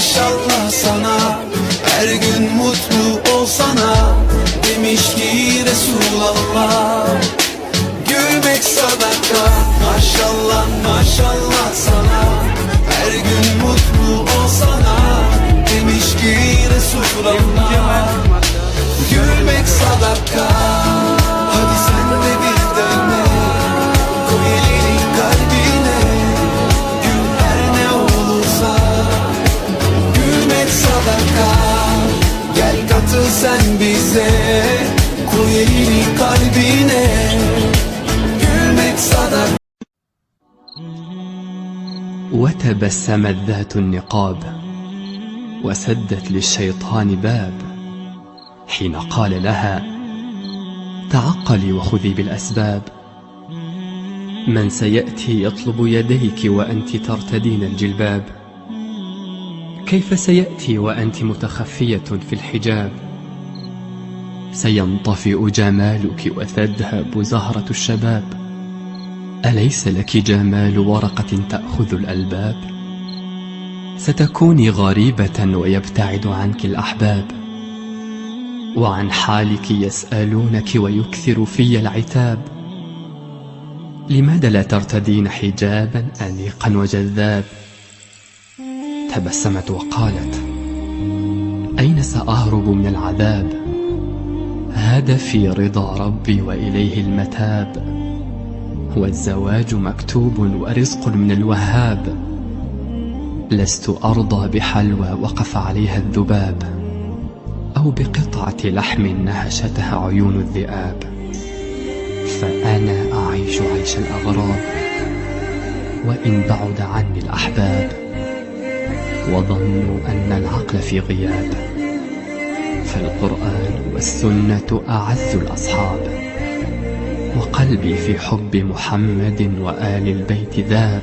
maşallah sana. Her gün mutlu olsana demiş ki Resulallah. Gülmek sadaka, maşallah maşallah sana. Her gün mutlu olsana demiş ki Resulallah. Gülmek sadaka. Hadi sen de bir dönme, koy elini kalbine. Gül her ne olursa, gülmek sadaka. Gel katıl sen bize, koy elini kalbine. Gülmek sadaka. وتبسمت ذات النقاب وسدت للشيطان باب حين قال لها تعقلي وخذي بالأسباب. من سيأتي يطلب يديك وأنت ترتدين الجلباب؟ كيف سيأتي وأنت متخفية في الحجاب؟ سينطفئ جمالك وتذهب زهرة الشباب. أليس لك جمال ورقة تأخذ الألباب؟ ستكوني غريبة ويبتعد عنك الأحباب، وعن حالك يسألونك ويكثر في العتاب. لماذا لا ترتدين حجابا أنيقا وجذاب؟ تبسمت وقالت أين سأهرب من العذاب؟ هدفي رضا ربي وإليه المتاب، والزواج مكتوب ورزق من الوهاب. لست أرضى بحلوى وقف عليها الذباب، أو بقطعة لحم نهشتها عيون الذئاب. فأنا أعيش عيش الأغراب، وإن بعد عني الأحباب وظنوا أن العقل في غياب. فالقرآن والسنة أعز الأصحاب، وقلبي في حب محمد وآل البيت ذاب.